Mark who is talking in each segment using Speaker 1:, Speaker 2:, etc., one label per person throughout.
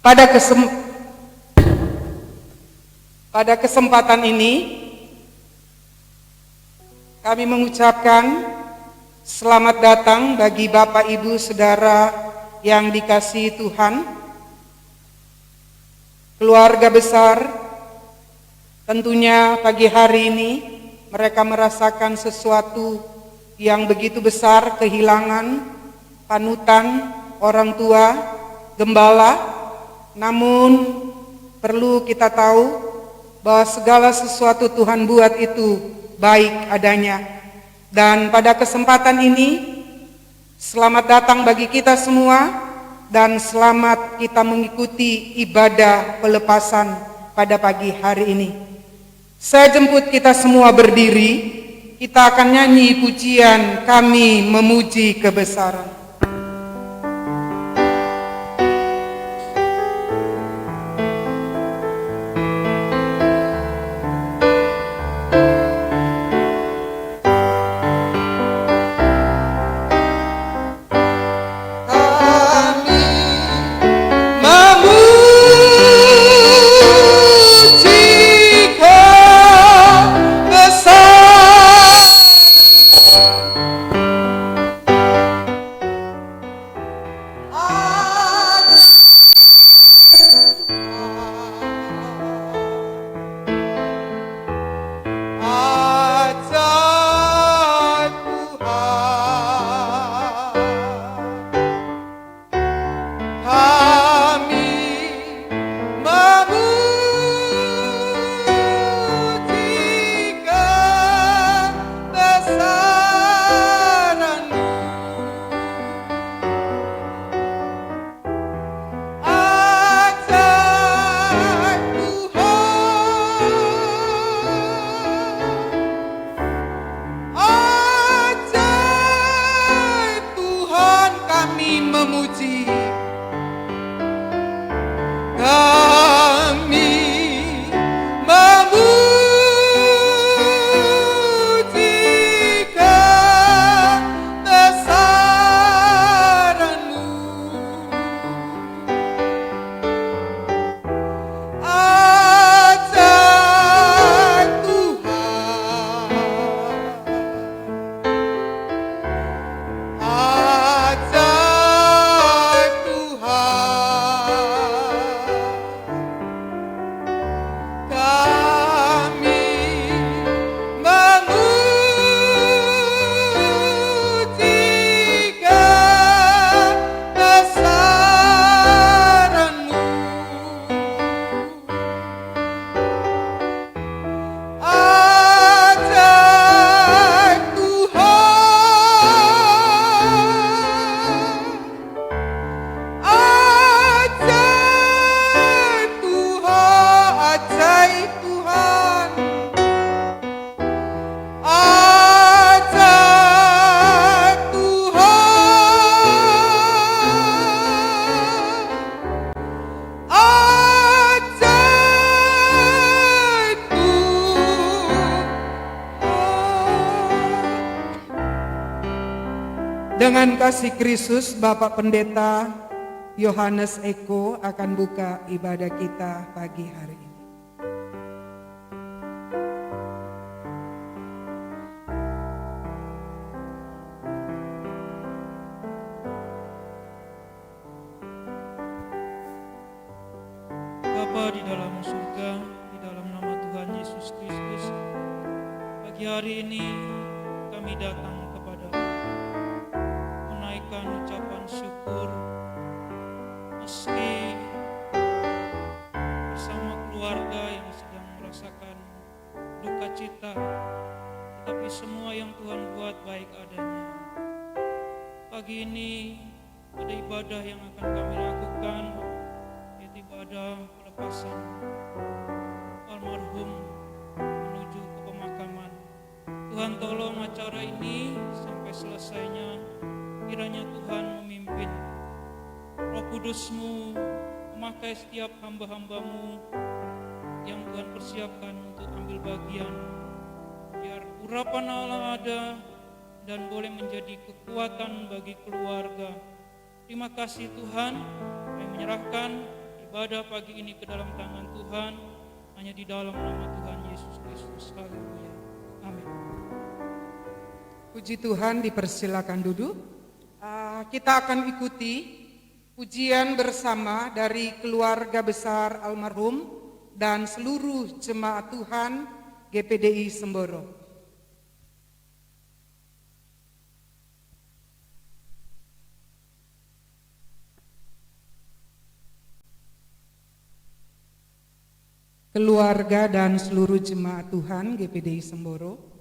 Speaker 1: Pada kesempatan ini, kami mengucapkan selamat datang bagi Bapak, Ibu, Saudara yang dikasihi Tuhan, keluarga besar. Tentunya pagi hari ini mereka merasakan sesuatu yang begitu besar, kehilangan panutan orang tua, gembala. Namun perlu kita tahu bahwa segala sesuatu Tuhan buat itu baik adanya. Dan pada kesempatan ini, selamat datang bagi kita semua dan selamat kita mengikuti ibadah pelepasan pada pagi hari ini. Saya jemput kita semua berdiri, kita akan nyanyi pujian Kami Memuji Kebesaran. Dengan kasih Kristus, Bapak Pendeta Yohanes Eko akan buka ibadah kita pagi hari ini.
Speaker 2: Bapa di dalam surga, di dalam nama Tuhan Yesus Kristus, pagi hari ini kami datang ucapan syukur meski bersama keluarga yang sedang merasakan duka cita, tetapi semua yang Tuhan buat baik adanya. Pagi ini ada ibadah yang akan kami lakukan, yaitu ibadah pelepasan almarhum menuju ke pemakaman. Tuhan tolong acara ini sampai selesainya, kiranya Tuhan memimpin, Roh Kudus-Mu memakai setiap hamba-hamba-Mu yang Tuhan persiapkan untuk ambil bagian, biar urapan Allah ada dan boleh menjadi kekuatan bagi keluarga. Terima kasih Tuhan, kami menyerahkan ibadah pagi ini ke dalam tangan Tuhan, hanya di dalam nama Tuhan Yesus Kristus. Haleluya. Amin.
Speaker 1: Puji Tuhan, dipersilakan duduk. Kita akan ikuti pujian bersama dari keluarga besar almarhum dan seluruh jemaat Tuhan GPDI Semboro. Keluarga dan seluruh jemaat Tuhan GPDI Semboro.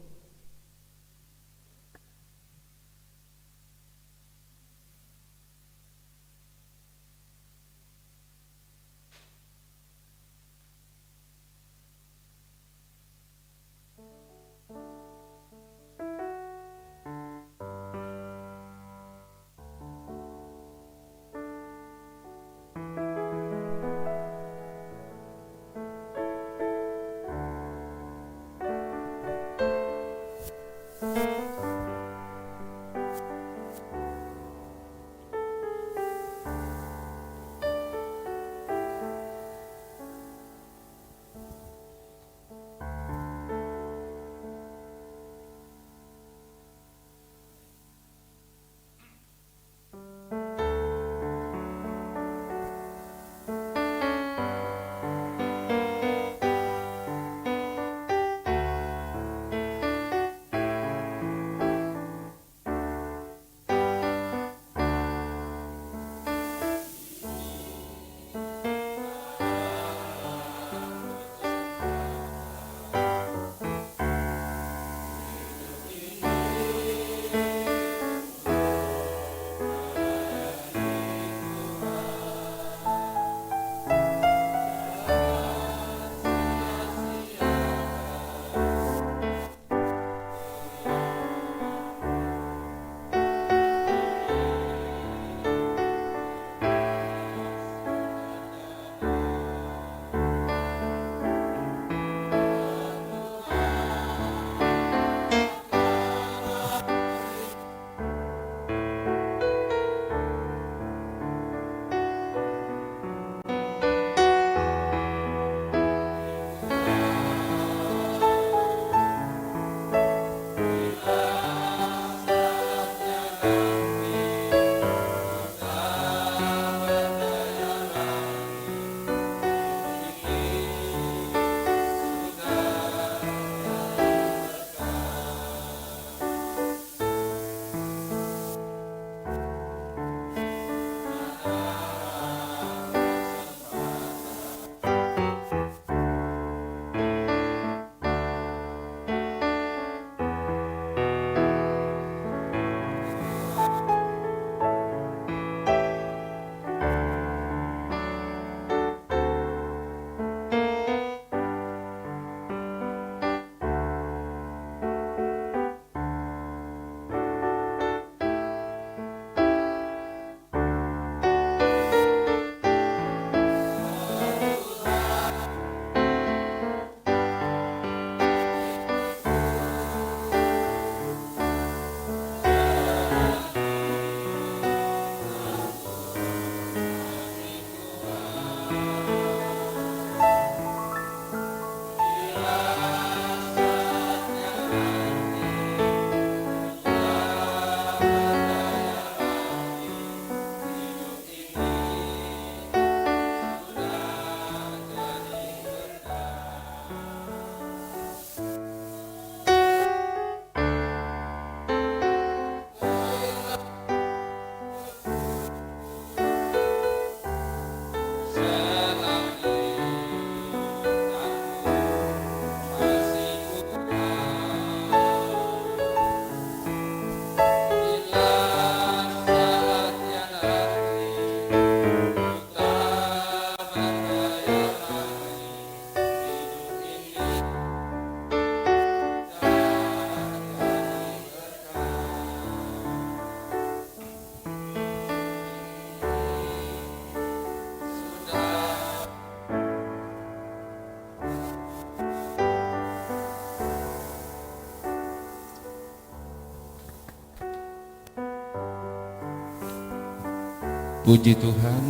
Speaker 3: Puji Tuhan,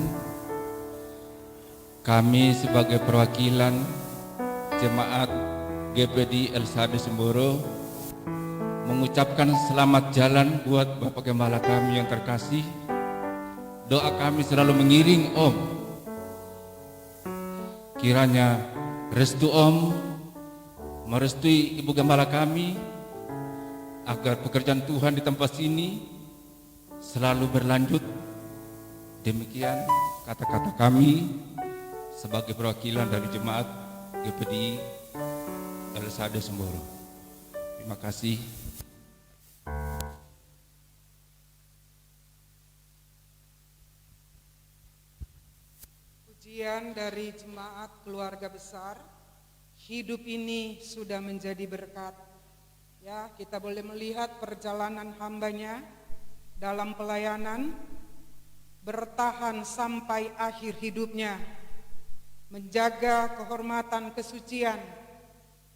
Speaker 3: Kami sebagai perwakilan Jemaat GPD El Sade Semboro mengucapkan selamat jalan buat Bapak Gembala kami yang terkasih. Doa kami selalu mengiring Om. Kiranya restu Om merestui Ibu Gembala kami agar pekerjaan Tuhan di tempat sini selalu berlanjut. Demikian kata-kata kami sebagai perwakilan dari Jemaat GPD El Sade Semboro. Terima kasih.
Speaker 1: Pujian dari Jemaat Keluarga Besar, hidup ini sudah menjadi berkat. Ya, kita boleh melihat perjalanan hambanya dalam pelayanan, bertahan sampai akhir hidupnya, menjaga kehormatan kesucian,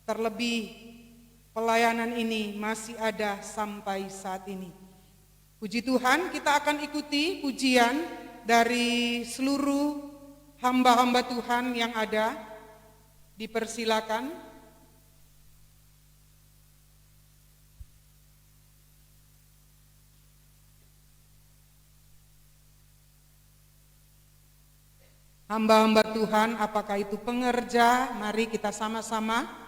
Speaker 1: terlebih pelayanan ini masih ada sampai saat ini. Puji Tuhan, kita akan ikuti pujian dari seluruh hamba-hamba Tuhan yang ada. Dipersilakan. Hamba-hamba Tuhan, apakah itu pengerja, mari kita sama-sama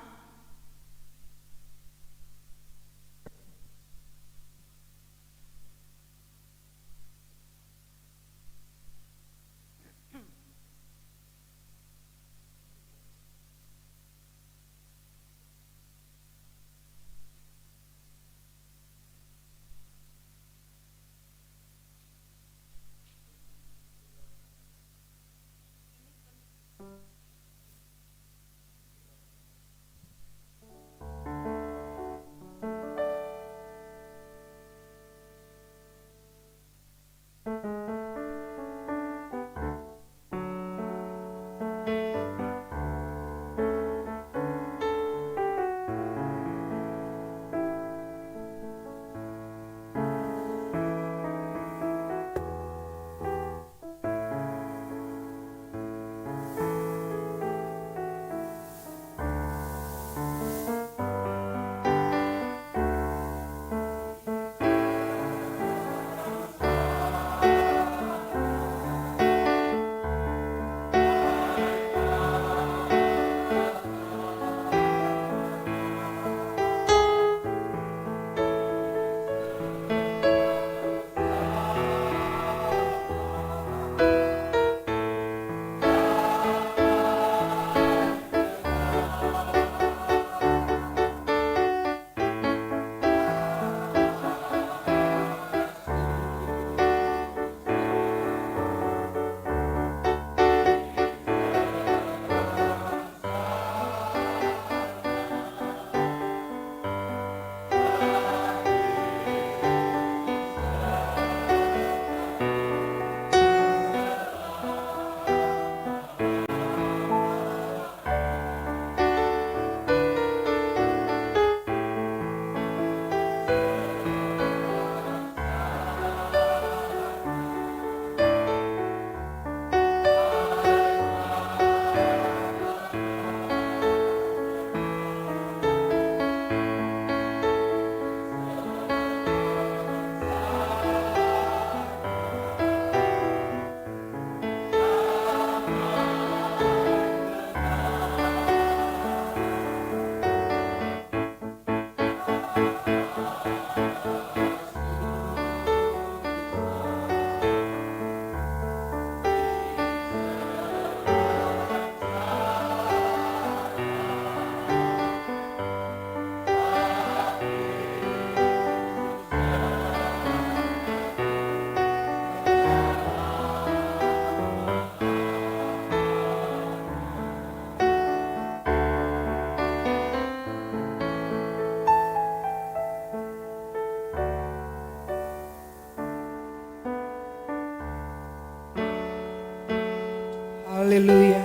Speaker 1: Haleluya.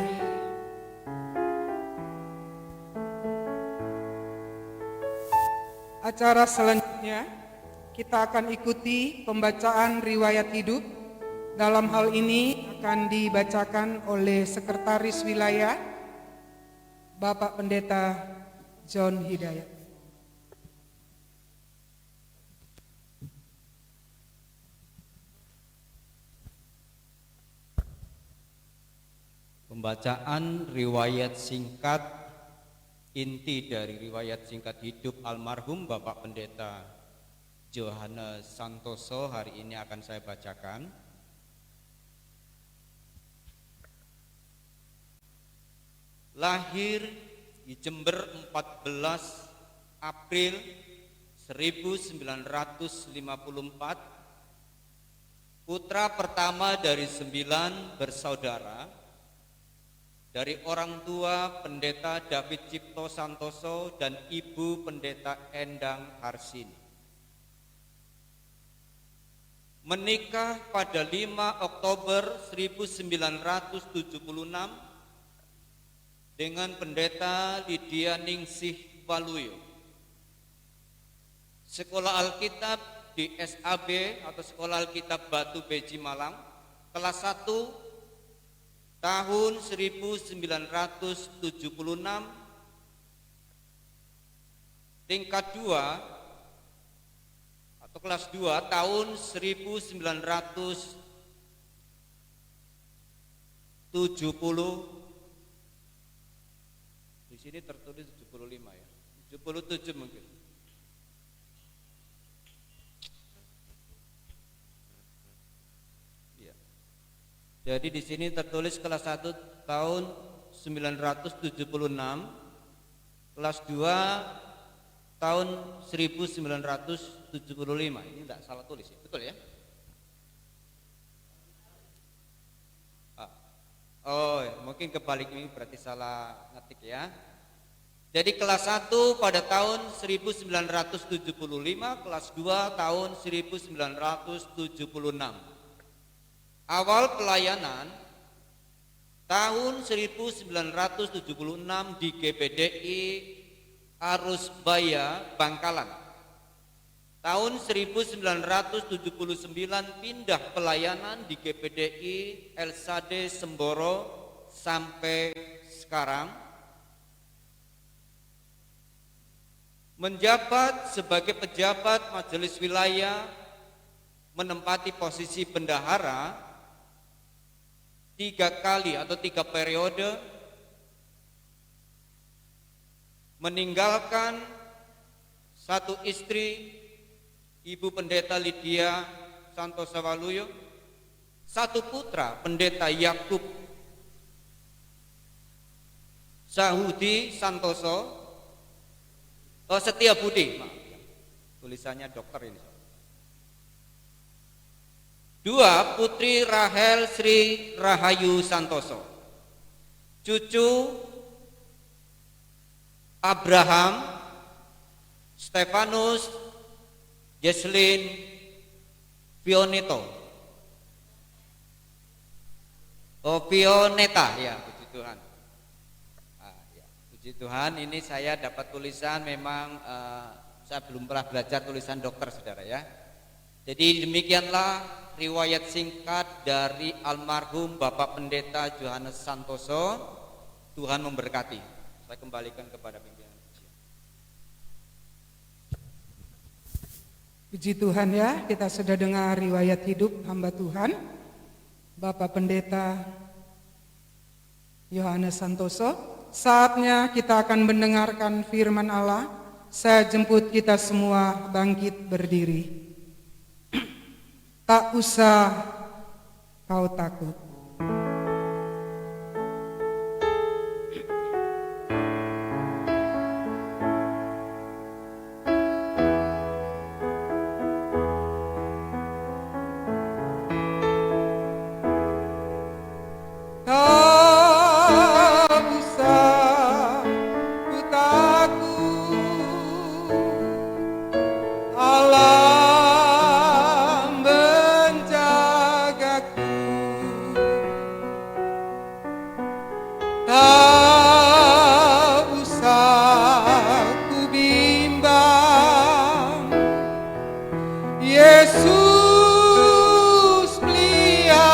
Speaker 1: Acara selanjutnya kita akan ikuti pembacaan riwayat hidup Dalam hal ini akan dibacakan oleh Sekretaris Wilayah Bapak Pendeta John Hidayat.
Speaker 4: Pembacaan riwayat singkat, inti dari riwayat singkat hidup almarhum Bapak Pendeta Johannes Santoso hari ini akan saya bacakan. Lahir di Jember 14 April 1954, putra pertama dari 9 bersaudara, dari orang tua Pendeta David Cipto Santoso dan Ibu Pendeta Endang Harsini. Menikah pada 5 Oktober 1976 dengan Pendeta Lydia Ningsih Waluyo. Sekolah Alkitab di SAB atau Sekolah Alkitab Batu Beji Malang, kelas 1 tahun 1976, tingkat 2 atau kelas 2 tahun 1970. Di sini tertulis 75 ya. 77 mungkin. Ya. Jadi di sini tertulis kelas 1 tahun 976, kelas 2 tahun 1975. Ini enggak salah tulis ya. Betul ya? Oh, mungkin kebalik, ini berarti salah ngetik ya. Jadi kelas 1 pada tahun 1975, kelas 2 tahun 1976. Awal pelayanan tahun 1976 di GPDI Arusbaya Bangkalan. Tahun 1979 pindah pelayanan di GPDI Elsade Semboro sampai sekarang. Menjabat sebagai pejabat majelis wilayah, menempati posisi bendahara 3 kali atau 3 periode, meninggalkan 1 istri, Ibu Pendeta Lydia Santoso Waluyo, 1 putra Pendeta Yakub Sahudi Santoso, Setia Budi, tulisannya dokter ini. 2 putri Rahel Sri Rahayu Santoso, cucu Abraham Stefanus Jesslyn Fioneto, Fioneta, ya, puji Tuhan. Ya, puji Tuhan, ini saya dapat tulisan, memang saya belum pernah belajar tulisan dokter, saudara ya. Jadi demikianlah riwayat singkat dari almarhum Bapak Pendeta Johannes Santoso. Tuhan memberkati. Saya kembalikan kepada pimpinan.
Speaker 1: Puji Tuhan ya, kita sudah dengar riwayat hidup hamba Tuhan Bapak Pendeta Johannes Santoso. Saatnya kita akan mendengarkan firman Allah. Saya jemput kita semua bangkit berdiri. Tak usah kau takut.
Speaker 5: Yesus pelihara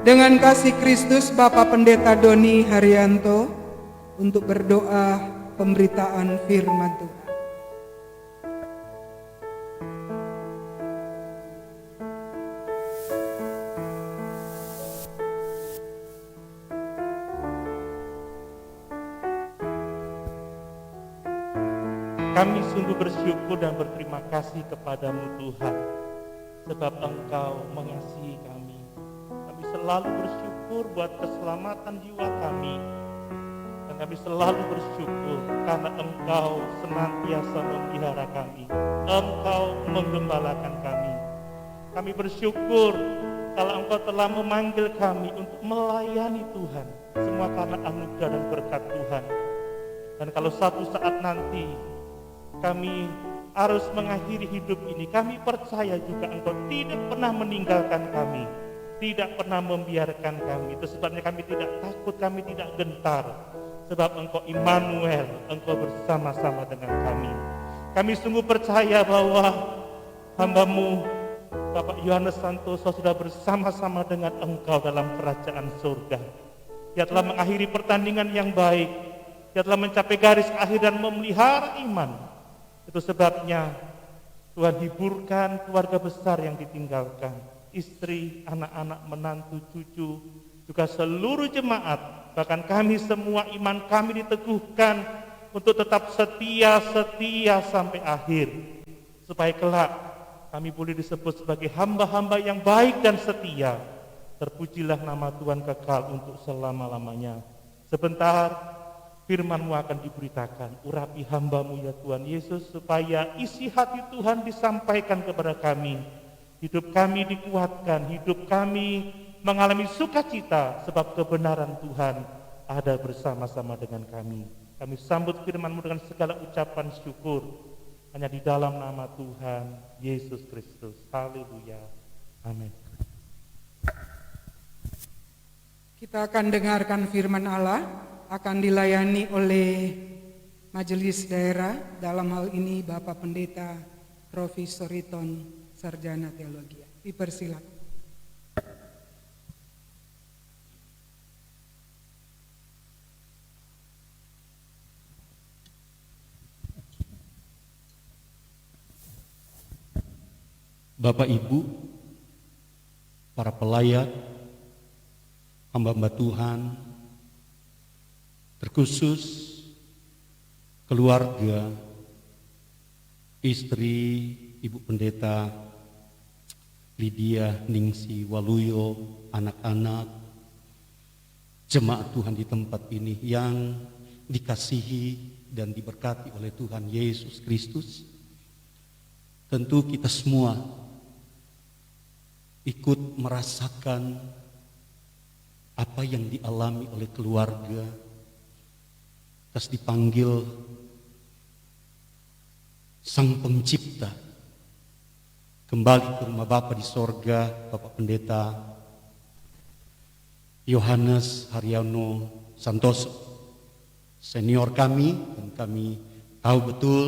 Speaker 1: dengan kasih Kristus Bapak Pendeta Doni Haryanto untuk berdoa pemberitaan firman Tuhan.
Speaker 5: Kami sungguh bersyukur dan berterima kasih kepadamu Tuhan, sebab Engkau mengasihi kami. Kami selalu bersyukur buat keselamatan jiwa kami, dan kami selalu bersyukur karena Engkau senantiasa memelihara kami. Engkau menggembalakan kami. Kami bersyukur kalau Engkau telah memanggil kami untuk melayani Tuhan, semua karena anugerah dan berkat Tuhan. Dan kalau satu saat nanti kami harus mengakhiri hidup ini, kami percaya juga Engkau tidak pernah meninggalkan kami, tidak pernah membiarkan kami. Itu sebabnya kami tidak takut, kami tidak gentar, sebab Engkau Immanuel, Engkau bersama-sama dengan kami. Kami sungguh percaya bahwa hamba-Mu Bapak Yohanes Santoso sudah bersama-sama dengan Engkau dalam kerajaan surga. Dia telah mengakhiri pertandingan yang baik, dia telah mencapai garis akhir dan memelihara iman. Itu sebabnya Tuhan hiburkan keluarga besar yang ditinggalkan, istri, anak-anak, menantu, cucu, juga seluruh jemaat, bahkan kami semua iman kami diteguhkan untuk tetap setia sampai akhir, supaya kelak kami boleh disebut sebagai hamba-hamba yang baik dan setia. Terpujilah nama Tuhan kekal untuk selama-lamanya. Sebentar firman-Mu akan diberitakan. Urapi hamba-Mu ya Tuhan Yesus, supaya isi hati Tuhan disampaikan kepada kami. Hidup kami dikuatkan, hidup kami mengalami sukacita, sebab kebenaran Tuhan ada bersama-sama dengan kami. Kami sambut firman-Mu dengan segala ucapan syukur, hanya di dalam nama Tuhan Yesus Kristus. Haleluya. Amin.
Speaker 1: Kita akan dengarkan firman Allah, akan dilayani oleh Majelis Daerah, dalam hal ini Bapak Pendeta Rofi Soriton, Sarjana Teologi. Dipersilakan.
Speaker 6: Bapak Ibu, para pelayan, hamba-hamba Tuhan, terkhusus keluarga, istri Ibu Pendeta Lydia Ningsi Waluyo, anak-anak, jemaat Tuhan di tempat ini yang dikasihi dan diberkati oleh Tuhan Yesus Kristus. Tentu kita semua ikut merasakan apa yang dialami oleh keluarga, terus dipanggil Sang Pencipta kembali ke rumah Bapa di sorga, Bapak Pendeta Yohanes Haryanto Santoso, senior kami, dan kami tahu betul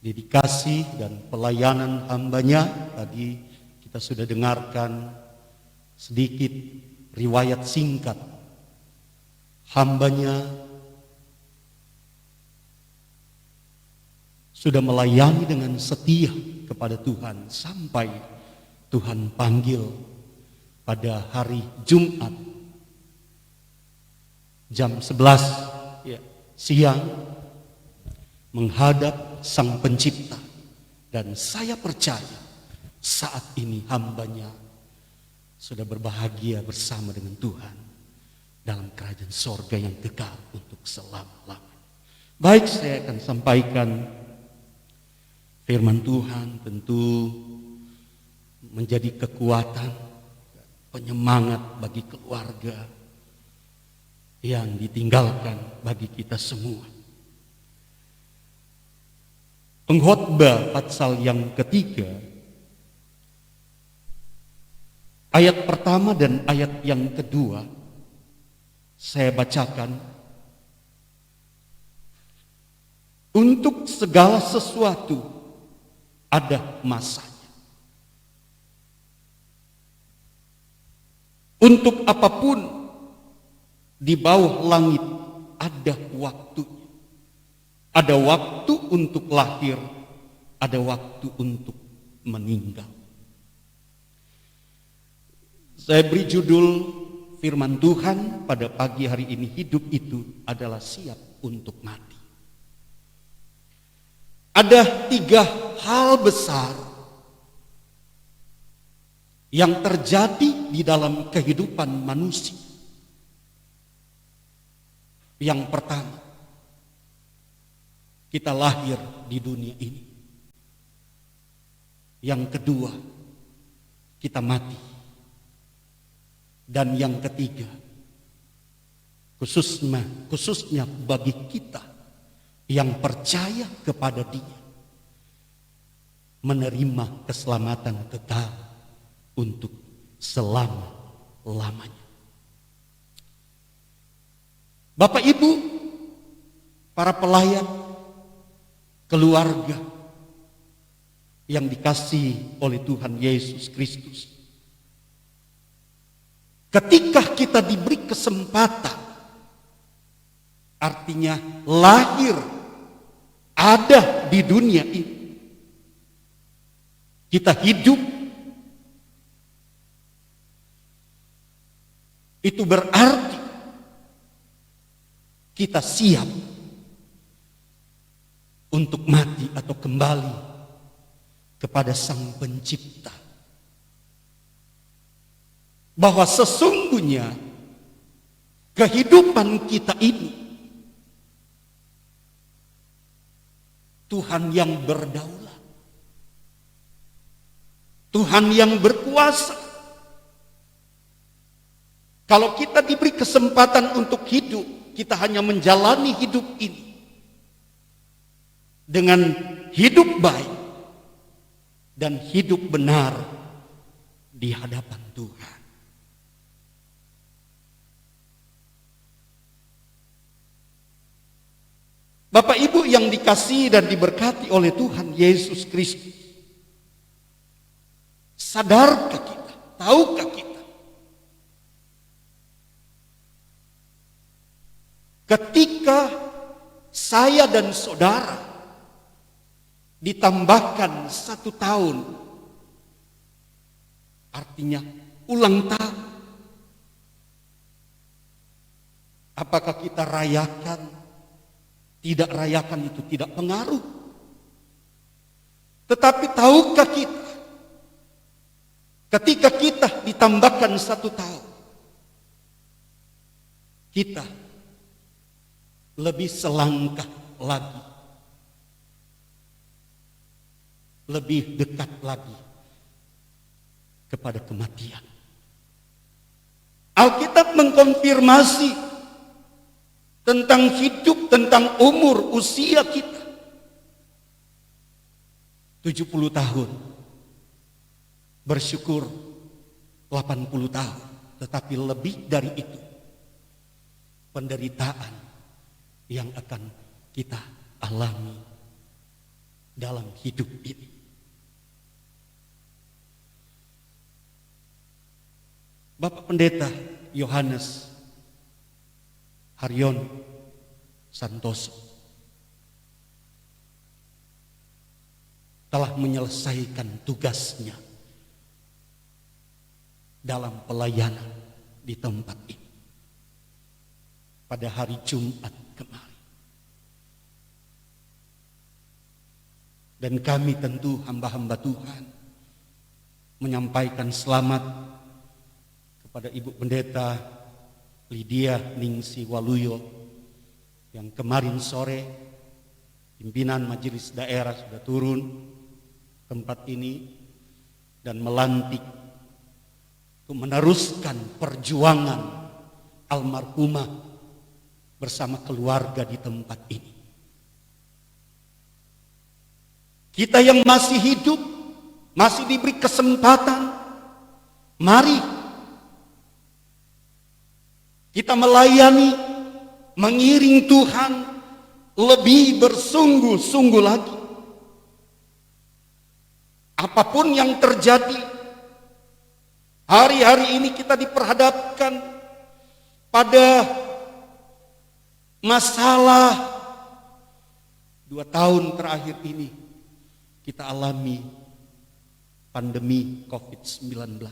Speaker 6: dedikasi dan pelayanan hambanya. Tadi kita sudah dengarkan sedikit riwayat singkat hambanya sudah melayani dengan setia kepada Tuhan sampai Tuhan panggil pada hari Jumat jam 11 siang menghadap Sang Pencipta. Dan saya percaya saat ini hambanya sudah berbahagia bersama dengan Tuhan dalam kerajaan sorga yang kekal untuk selama-lamanya. Baik, saya akan sampaikan firman Tuhan, tentu menjadi kekuatan, penyemangat bagi keluarga yang ditinggalkan bagi kita semua. Pengkhotbah pasal yang ketiga, ayat pertama dan ayat yang kedua saya bacakan. Untuk segala sesuatu ada masanya. Untuk apapun di bawah langit ada waktunya. Ada waktu untuk lahir, ada waktu untuk meninggal. Saya beri judul firman Tuhan pada pagi hari ini, hidup itu adalah siap untuk mati. Ada 3 hal besar yang terjadi di dalam kehidupan manusia. Yang pertama, kita lahir di dunia ini. Yang kedua, kita mati. Dan yang ketiga, khususnya bagi kita yang percaya kepada Dia, menerima keselamatan kekal untuk selama-lamanya. Bapak Ibu, para pelayan, keluarga yang dikasihi oleh Tuhan Yesus Kristus, ketika kita diberi kesempatan, artinya lahir, ada di dunia ini, kita hidup, itu berarti kita siap untuk mati atau kembali kepada Sang Pencipta. Bahwa sesungguhnya kehidupan kita ini Tuhan yang berdaulat, Tuhan yang berkuasa. Kalau kita diberi kesempatan untuk hidup, kita hanya menjalani hidup ini dengan hidup baik dan hidup benar di hadapan Tuhan. Bapak Ibu yang dikasihi dan diberkati oleh Tuhan Yesus Kristus, sadarkah kita, tahukah kita, ketika saya dan saudara ditambahkan 1 tahun, artinya ulang tahun, apakah kita rayakan? Tidak rayakan itu tidak pengaruh. Tetapi tahukah kita, ketika kita ditambahkan 1 tahun, kita lebih selangkah lagi, lebih dekat lagi kepada kematian. Alkitab mengkonfirmasi tentang hidup, tentang umur, usia kita. 70 tahun, bersyukur 80 tahun, tetapi lebih dari itu, penderitaan yang akan kita alami dalam hidup ini. Bapak Pendeta Yohanes Haryon Santoso telah menyelesaikan tugasnya dalam pelayanan di tempat ini pada hari Jumat kemarin. Dan kami tentu hamba-hamba Tuhan menyampaikan selamat kepada Ibu Pendeta Lydia Ningsi Waluyo yang kemarin sore pimpinan majelis daerah sudah turun tempat ini dan melantik untuk meneruskan perjuangan almarhumah bersama keluarga di tempat ini. Kita yang masih hidup, masih diberi kesempatan, mari kita melayani, mengiring Tuhan lebih bersungguh-sungguh lagi. Apapun yang terjadi, Hari-hari ini kita diperhadapkan pada masalah 2 tahun terakhir ini kita alami pandemi COVID-19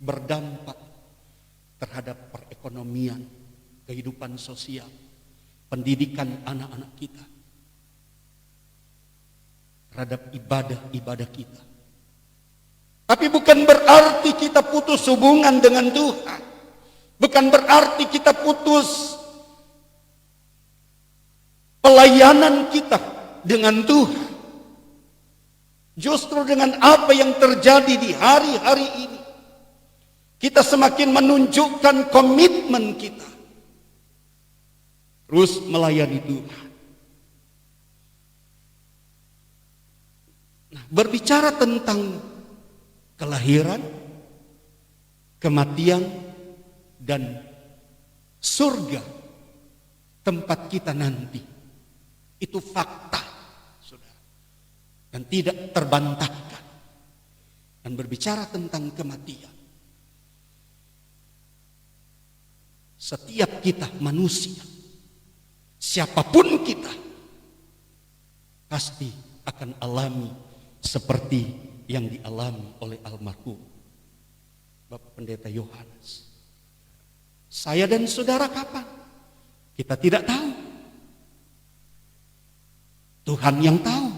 Speaker 6: berdampak terhadap perekonomian, kehidupan sosial, pendidikan anak-anak kita, terhadap ibadah-ibadah kita. Tapi bukan berarti kita putus hubungan dengan Tuhan. Bukan berarti kita putus pelayanan kita dengan Tuhan. Justru dengan apa yang terjadi di hari-hari ini, kita semakin menunjukkan komitmen kita terus melayani Tuhan. Nah, berbicara tentang kelahiran, kematian, dan surga tempat kita nanti, itu fakta, saudara, dan tidak terbantahkan. Dan berbicara tentang kematian, setiap kita manusia, siapapun kita, pasti akan alami seperti yang dialami oleh almarhum Bapak Pendeta Yohanes. Saya dan saudara kapan? Kita tidak tahu. Tuhan yang tahu.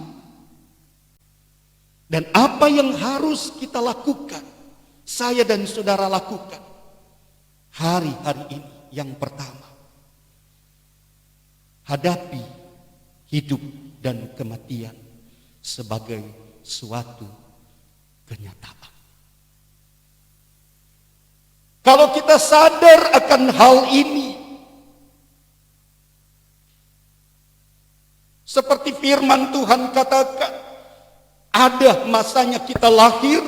Speaker 6: Dan apa yang harus kita lakukan, saya dan saudara lakukan hari-hari ini. Yang pertama, hadapi hidup dan kematian sebagai suatu kenyataan. Kalau kita sadar akan hal ini, seperti firman Tuhan katakan, ada masanya kita lahir,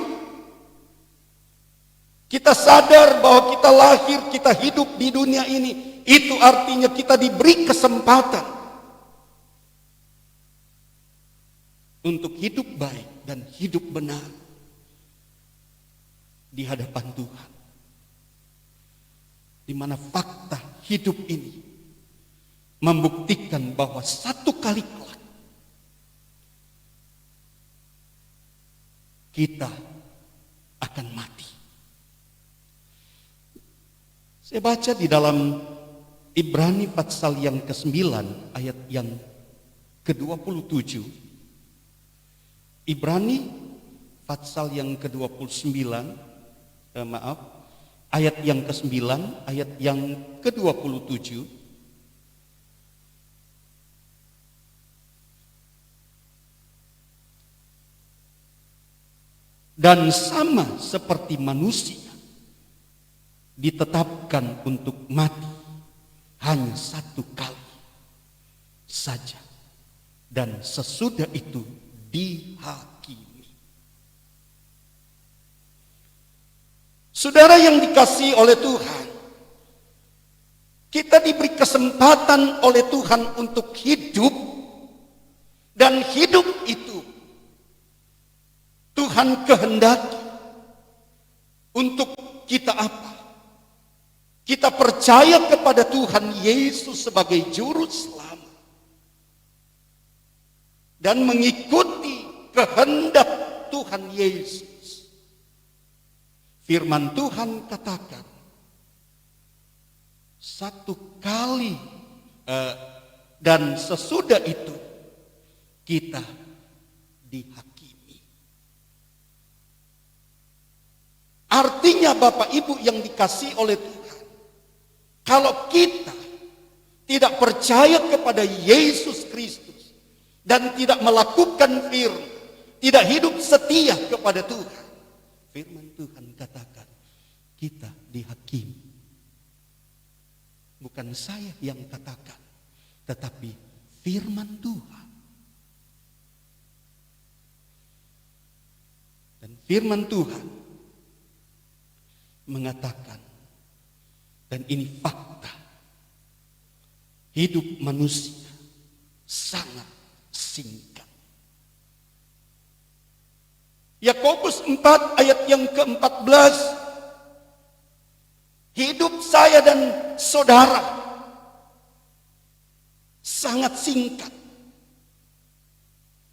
Speaker 6: kita sadar bahwa kita lahir, kita hidup di dunia ini, itu artinya kita diberi kesempatan untuk hidup baik dan hidup benar di hadapan Tuhan. Di mana fakta hidup ini membuktikan bahwa satu kali kelak kita akan mati. Saya baca di dalam Ibrani pasal yang ke-9 ayat yang ke-27. Ibrani pasal yang ke-29, ayat yang ke-9, ayat yang ke-27. Dan sama seperti manusia ditetapkan untuk mati hanya satu kali saja, dan sesudah itu dihakimi. Saudara yang dikasihi oleh Tuhan, kita diberi kesempatan oleh Tuhan untuk hidup, dan hidup itu Tuhan kehendaki untuk kita apa? Kita percaya kepada Tuhan Yesus sebagai juru selamat dan mengikuti kehendak Tuhan Yesus. Firman Tuhan katakan, satu kali dan sesudah itu kita dihakimi. Artinya Bapak Ibu yang dikasihi oleh Tuhan, kalau kita tidak percaya kepada Yesus Kristus dan tidak melakukan firman, tidak hidup setia kepada Tuhan, firman Tuhan katakan kita dihakimi. Bukan saya yang katakan, tetapi firman Tuhan. Dan firman Tuhan mengatakan, dan ini fakta, hidup manusia sangat singkat. Yakobus 4 ayat yang ke-14 Hidup saya dan saudara sangat singkat.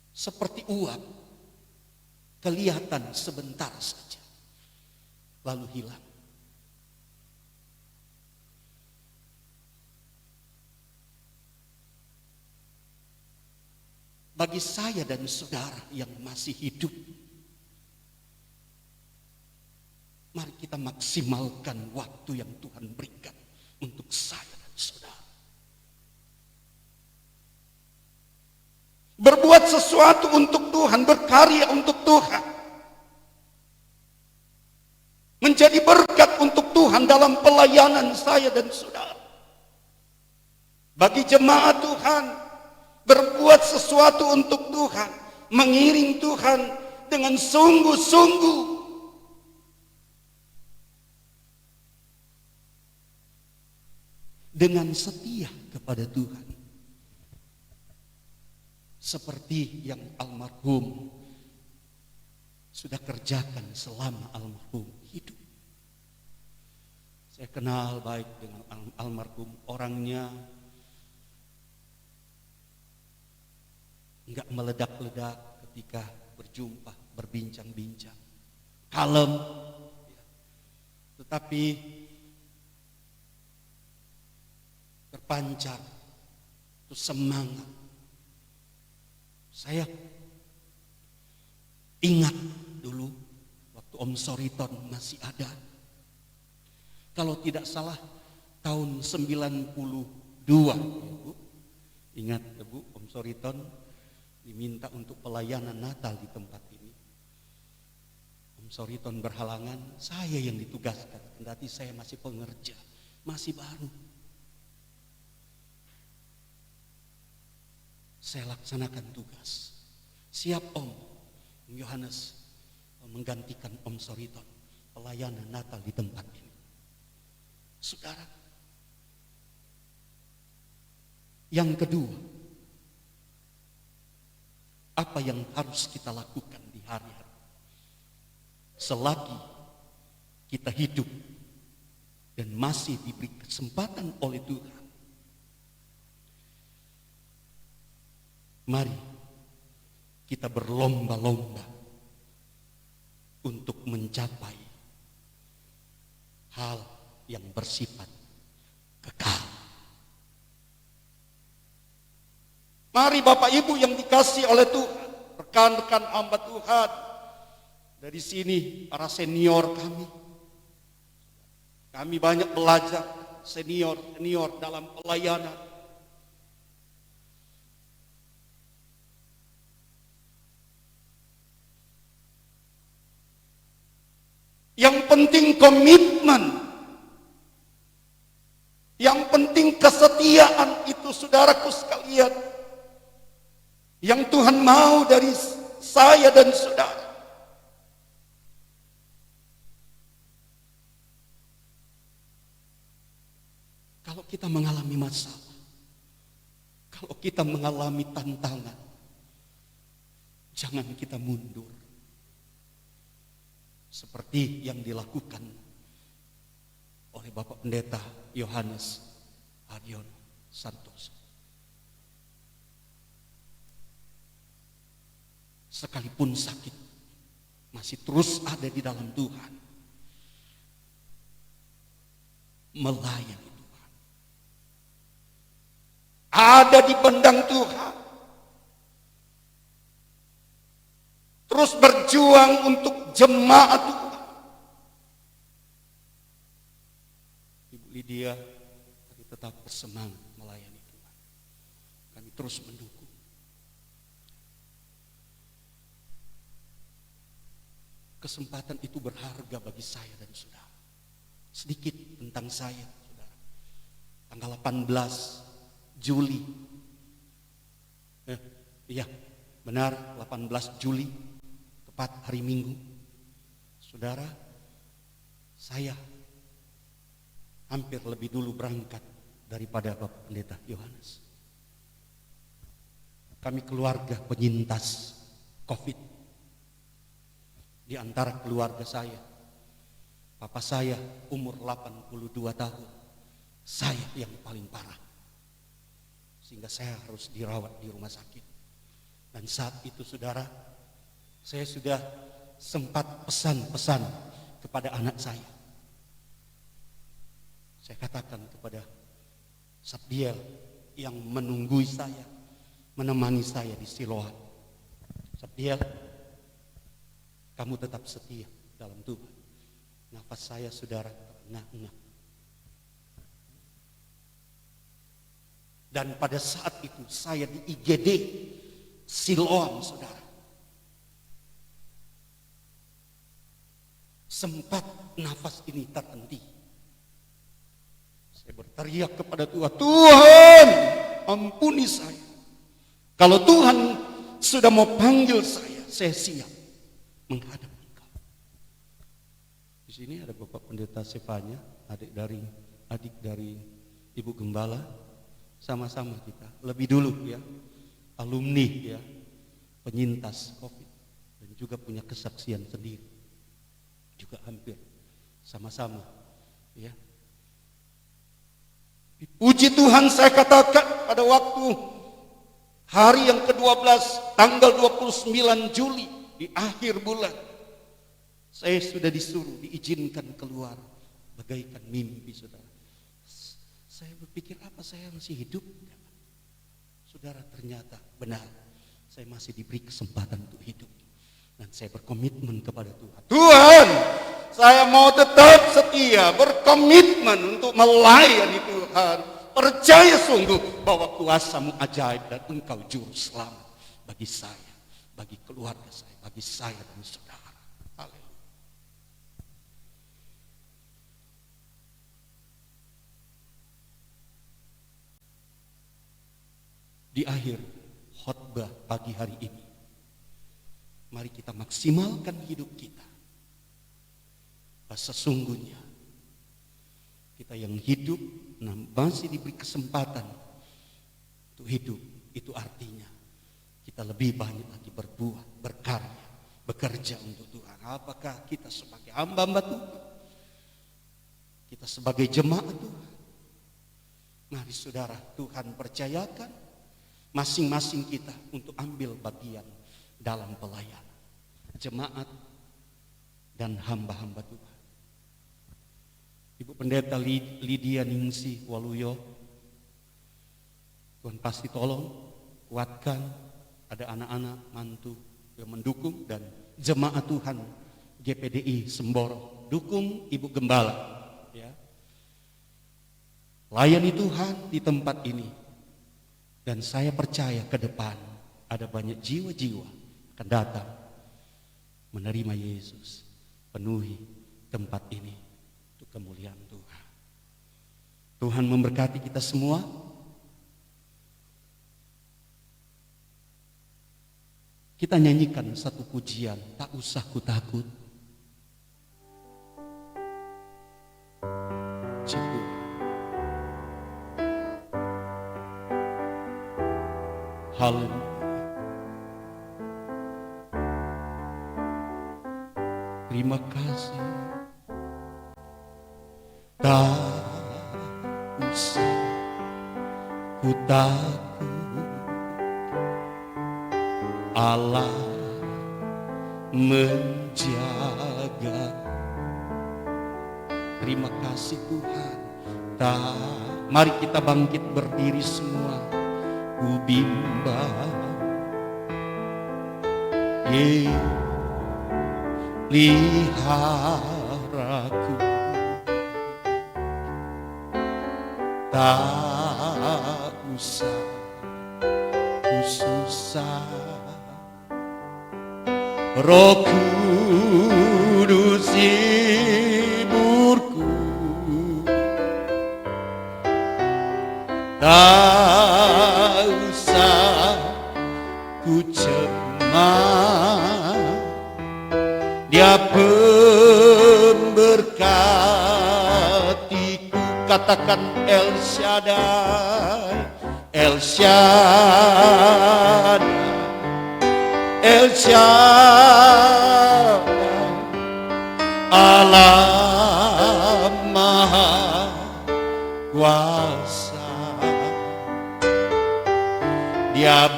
Speaker 6: Seperti uap, kelihatan sebentar saja, lalu hilang. Bagi saya dan saudara yang masih hidup, mari kita maksimalkan waktu yang Tuhan berikan untuk saya dan saudara. Berbuat sesuatu untuk Tuhan, berkarya untuk Tuhan. Menjadi berkat untuk Tuhan dalam pelayanan saya dan saudara. Bagi jemaat Tuhan, berbuat sesuatu untuk Tuhan, mengiring Tuhan dengan sungguh-sungguh. Dengan setia kepada Tuhan. Seperti yang almarhum sudah kerjakan selama almarhum hidup. Saya kenal baik dengan almarhum, orangnya enggak meledak-ledak ketika berjumpa, berbincang-bincang. Kalem, tetapi terpancar, itu semangat. Saya ingat dulu waktu Om Soriton masih ada. Kalau tidak salah tahun 92 Ibu. Ingat Ibu, Om Soriton diminta untuk pelayanan Natal di tempat ini. Om Soriton berhalangan, saya yang ditugaskan. Kendati saya masih pengerja, masih baru. Saya laksanakan tugas. Siap Om Yohanes menggantikan Om Soriton pelayanan Natal di tempat ini. Saudara, yang kedua, apa yang harus kita lakukan di hari-hari selagi kita hidup dan masih diberi kesempatan oleh Tuhan? Mari kita berlomba-lomba untuk mencapai hal yang bersifat kekal. Mari Bapak Ibu yang dikasihi oleh Tuhan, rekan-rekan hamba Tuhan, dari sini para senior kami banyak belajar, senior dalam pelayanan. Yang penting komitmen, yang penting kesetiaan itu saudaraku sekalian, yang Tuhan mau dari saya dan saudara. Kalau kita mengalami masalah, kalau kita mengalami tantangan, jangan kita mundur. Seperti yang dilakukan oleh Bapak Pendeta Yohanes Adion Santoso. Sekalipun sakit, masih terus ada di dalam Tuhan. Melayani Tuhan. Ada di pandang Tuhan. Terus berjuang untuk jemaat Tuhan. Ibu Lydia kami tetap bersemangat melayani Tuhan. Kami terus mendukung. Kesempatan itu berharga bagi saya dan saudara. Sedikit tentang saya, saudara. Tanggal 18 Juli. Iya, benar 18 Juli. Tepat hari Minggu, saudara, saya hampir lebih dulu berangkat daripada Bapak Pendeta Yohanes. Kami keluarga penyintas COVID. Di antara keluarga saya Papa saya umur 82 tahun. Saya yang paling parah. Sehingga saya harus dirawat di rumah sakit. Dan saat itu saudara, saya sudah sempat pesan-pesan kepada anak saya. Saya katakan kepada Sabdiel yang menunggui saya, menemani saya di Siloam. Sabdiel, kamu tetap setia dalam Tuhan. Nafas saya saudara terengah-engah. Dan pada saat itu saya di IGD Siloam saudara. Sempat nafas ini terhenti. Saya berteriak kepada Tuhan, Tuhan ampuni saya. Kalau Tuhan sudah mau panggil saya siap menghadap Engkau. Di sini ada Bapak Pendeta Sefanya, adik dari Ibu Gembala. Sama-sama kita lebih dulu ya, alumni ya, penyintas COVID dan juga punya kesaksian sendiri, juga hampir sama-sama ya. Puji Tuhan, saya katakan pada waktu hari yang ke-12 tanggal 29 Juli di akhir bulan, saya sudah disuruh diizinkan keluar bagaikan mimpi saudara. Saya berpikir apa saya masih hidup? Saudara, ternyata benar. Saya masih diberi kesempatan untuk hidup. Dan saya berkomitmen kepada Tuhan. Tuhan, saya mau tetap setia, berkomitmen untuk melayani Tuhan. Percaya sungguh bahwa kuasa-Mu ajaib dan Engkau juru selamat bagi saya, bagi keluarga saya, bagi saya dan saudara. Di akhir khotbah pagi hari ini, mari kita maksimalkan hidup kita. Sesungguhnya kita yang hidup masih diberi kesempatan untuk hidup, itu artinya kita lebih banyak lagi berbuat, berkarya, bekerja untuk Tuhan. Apakah kita sebagai hamba-hamba Tuhan, kita sebagai jemaat Tuhan, mari saudara, Tuhan percayakan masing-masing kita untuk ambil bagian dalam pelayanan jemaat dan hamba-hamba Tuhan. Ibu Pendeta Lydia Ningsih Waluyo, Tuhan pasti tolong, kuatkan, ada anak-anak mantu yang mendukung, dan jemaat Tuhan GPDI Semboro, dukung Ibu Gembala ya. Layani Tuhan di tempat ini. Dan saya percaya ke depan ada banyak jiwa-jiwa akan datang menerima Yesus. Penuhi tempat ini untuk kemuliaan Tuhan. Tuhan memberkati kita semua. Kita nyanyikan satu pujian, tak usah ku takut. Cukup. Haleluya. Terima kasih. Tak usah ku takut, Allah menjaga. Terima kasih Tuhan. Mari kita bangkit berdiri semua. Ku bimbang, peliharaku, tak usah ku susah. Roh Kudus hiburku, tak usah ku cemas. Dia pemberkatiku, katakan El Shaddai, El Shaddai, El Shaddai, Allah Dia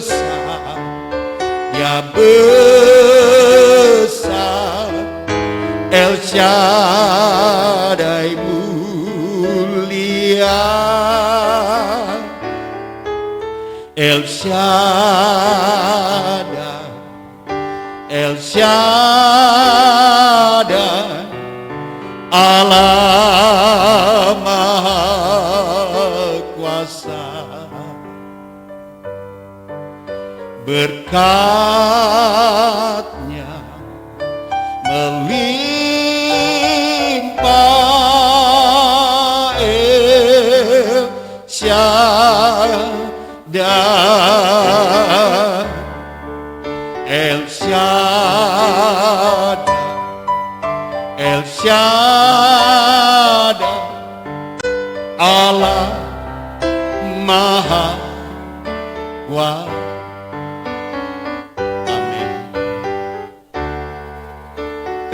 Speaker 6: besar, Dia besar, El Shaddai mulia, El Shaddai, El Shaddai, Allah Maha Kuasa. Berkatnya melimpah, El Shaddai, El Shaddai, El Shaddai, Allah Maha Kuasa. Amin.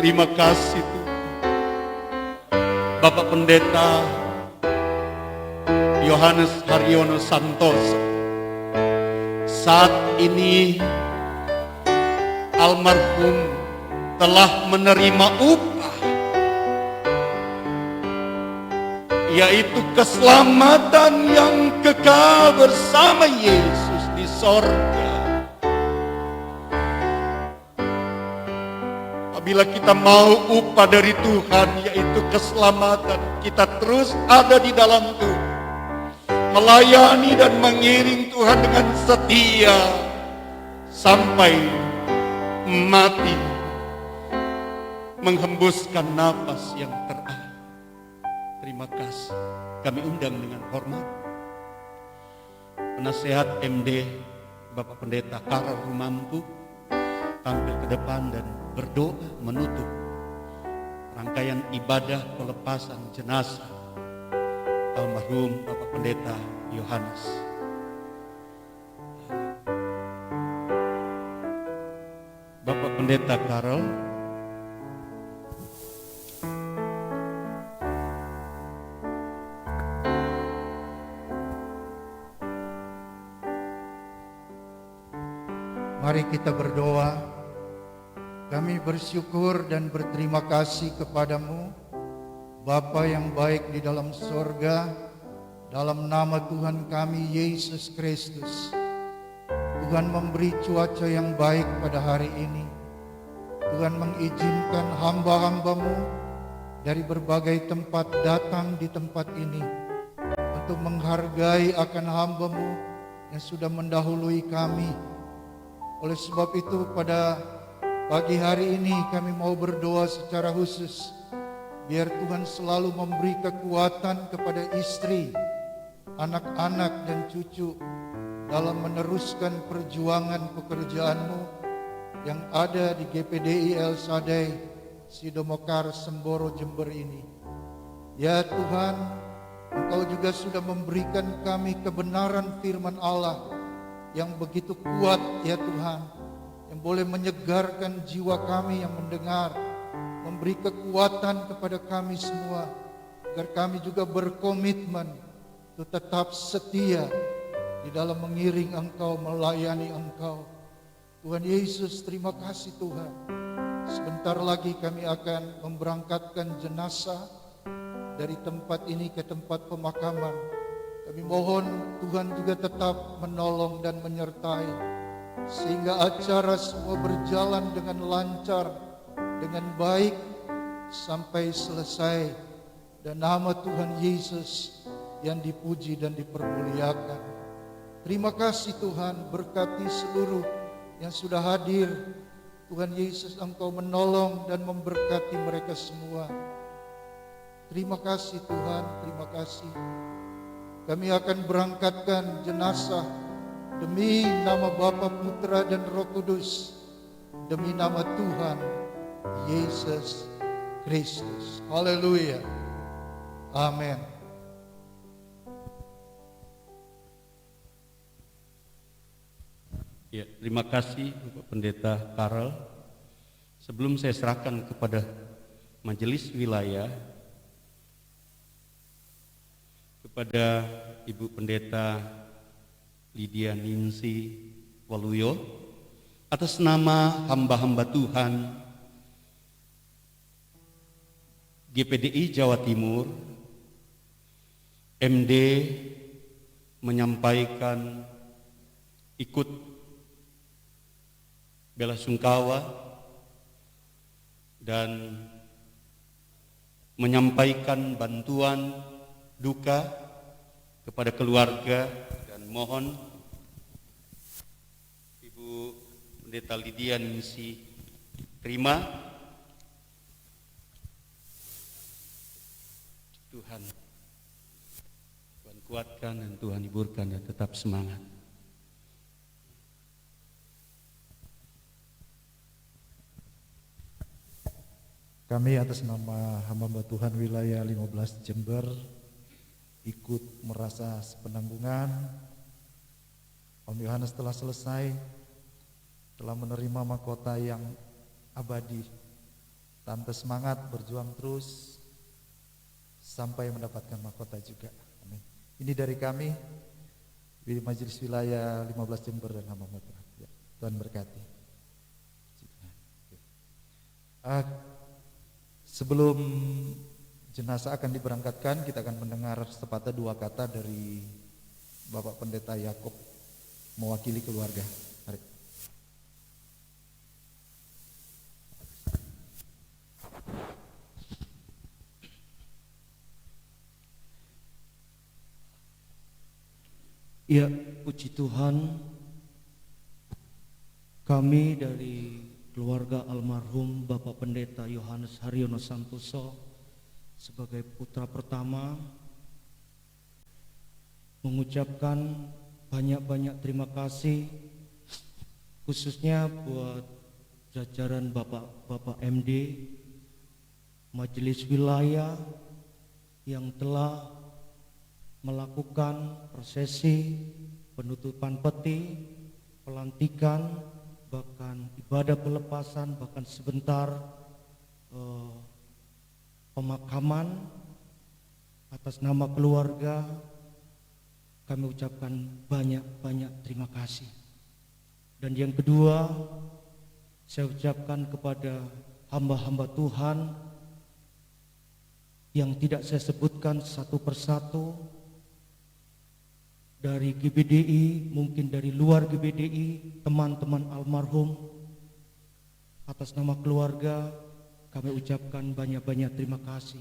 Speaker 6: Terima kasih Tuhan. Bapak Pendeta Yohanes Haryono Santoso, saat ini almarhum telah menerima upah, yaitu keselamatan yang kekal bersama Yesus di sorga. Apabila kita mau upah dari Tuhan, yaitu keselamatan, kita terus ada di dalam Tuhan, melayani dan mengiring Tuhan dengan setia sampai mati, menghembuskan nafas yang terakhir. Terima kasih. Kami undang dengan hormat penasehat MD Bapak Pendeta Karel Rumampu tampil ke depan dan berdoa menutup rangkaian ibadah pelepasan jenazah almarhum Bapak Pendeta Yohanes. Bapak Pendeta Karel,
Speaker 7: mari kita berdoa. Kami bersyukur dan berterima kasih kepadamu, Bapa yang baik di dalam sorga, dalam nama Tuhan kami Yesus Kristus. Tuhan memberi cuaca yang baik pada hari ini. Tuhan mengizinkan hamba-hambamu dari berbagai tempat datang di tempat ini untuk menghargai akan hambamu yang sudah mendahului kami. Oleh sebab itu pada pagi hari ini kami mau berdoa secara khusus, biar Tuhan selalu memberi kekuatan kepada istri, anak-anak dan cucu dalam meneruskan perjuangan pekerjaanmu yang ada di GPDI El Shaddai Sidomokar Semboro Jember ini. Ya Tuhan, Engkau juga sudah memberikan kami kebenaran firman Allah yang begitu kuat ya Tuhan, yang boleh menyegarkan jiwa kami yang mendengar, memberi kekuatan kepada kami semua, agar kami juga berkomitmen untuk tetap setia di dalam mengiring Engkau, melayani Engkau. Tuhan Yesus, terima kasih Tuhan. Sebentar lagi kami akan memberangkatkan jenazah dari tempat ini ke tempat pemakaman. Kami mohon Tuhan juga tetap menolong dan menyertai, sehingga acara semua berjalan dengan lancar, dengan baik sampai selesai, dan nama Tuhan Yesus yang dipuji dan dipermuliakan. Terima kasih Tuhan, berkati seluruh yang sudah hadir. Tuhan Yesus, Engkau menolong dan memberkati mereka semua. Terima kasih Tuhan, terima kasih. Kami akan berangkatkan jenazah demi nama Bapa, Putra dan Roh Kudus, demi nama Tuhan Yesus Kristus. Haleluya. Amin.
Speaker 6: Ya, terima kasih Bapak Pendeta Karel. Sebelum saya serahkan kepada majelis wilayah, kepada Ibu Pendeta Lydia Ningsi Waluyo, atas nama hamba-hamba Tuhan GPDI Jawa Timur, MD menyampaikan ikut belasungkawa dan menyampaikan bantuan duka kepada keluarga, dan mohon Ibu Pendeta Lydia Ningsi terima. Tuhan kuatkan dan Tuhan hiburkan dan tetap semangat.
Speaker 7: Kami atas nama hamba Tuhan wilayah 15 Jember ikut merasa sepenanggungan. Om Yohanes telah selesai, telah menerima mahkota yang abadi. Tante semangat berjuang terus sampai mendapatkan mahkota juga. Amin. Ini dari kami di Majelis Wilayah 15 Jember dan hamba Tuhan. Ya, Tuhan berkati. Sebelum jenazah akan diberangkatkan, kita akan mendengar sepatah dua kata dari Bapak Pendeta Yakob mewakili keluarga. Mari.
Speaker 8: Ya, puji Tuhan, kami dari keluarga almarhum Bapak Pendeta Yohanes Haryono Santoso sebagai putra pertama mengucapkan banyak-banyak terima kasih khususnya buat jajaran Bapak MD Majelis Wilayah yang telah melakukan prosesi penutupan peti, pelantikan, bahkan ibadah pelepasan, bahkan sebentar pemakaman. Atas nama keluarga kami ucapkan banyak-banyak terima kasih. Dan yang kedua, saya ucapkan kepada hamba-hamba Tuhan yang tidak saya sebutkan satu persatu, dari GBDI, mungkin dari luar GBDI, teman-teman almarhum. Atas nama keluarga kami ucapkan banyak-banyak terima kasih.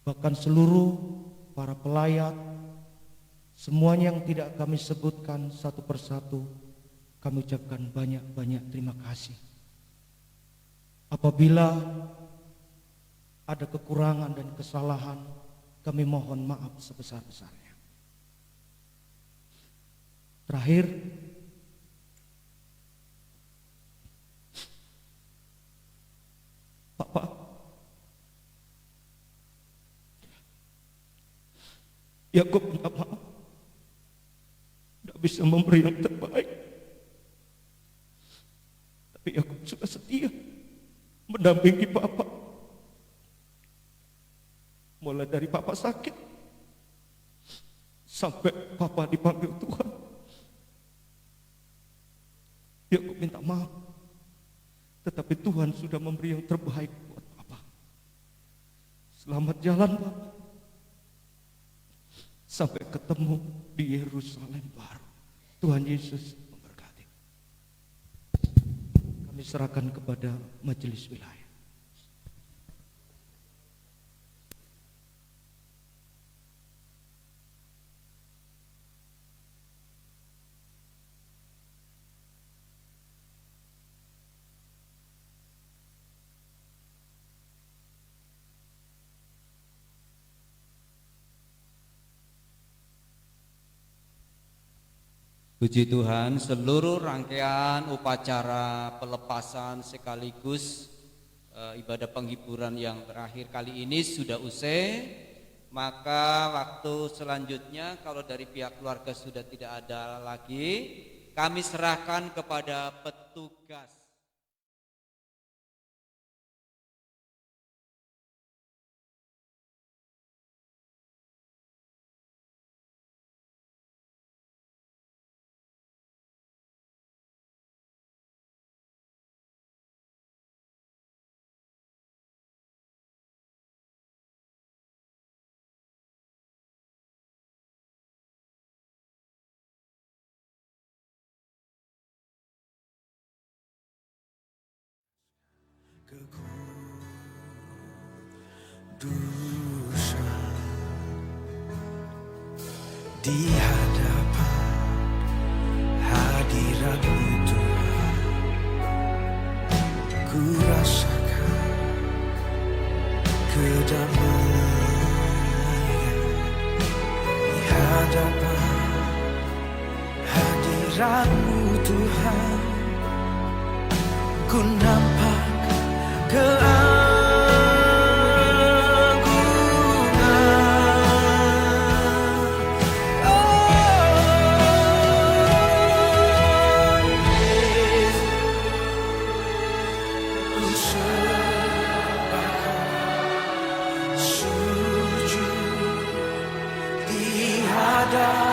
Speaker 8: Bahkan seluruh para pelayat, semuanya yang tidak kami sebutkan satu persatu, kami ucapkan banyak-banyak terima kasih. Apabila ada kekurangan dan kesalahan, kami mohon maaf sebesar-besarnya. Terakhir, Bapak, Yakob minta maaf, tidak bisa memberi yang terbaik, tapi Yakob sudah setia mendampingi Bapak, mulai dari Bapak sakit sampai Bapak dipanggil Tuhan. Yakob minta maaf, tetapi Tuhan sudah memberi yang terbaik buat Bapak. Selamat jalan Bapak, sampai ketemu di Yerusalem baru. Tuhan Yesus memberkati. Kami serahkan kepada majelis wilayah.
Speaker 4: Puji Tuhan, seluruh rangkaian upacara pelepasan sekaligus ibadah penghiburan yang terakhir kali ini sudah usai. Maka waktu selanjutnya kalau dari pihak keluarga sudah tidak ada lagi, kami serahkan kepada petugas.
Speaker 9: dosa di hadapan hadirat-Mu Tuhan. Ku rasakan kedamaian di hadapan hadirat-Mu Tuhan. Ku nampak ada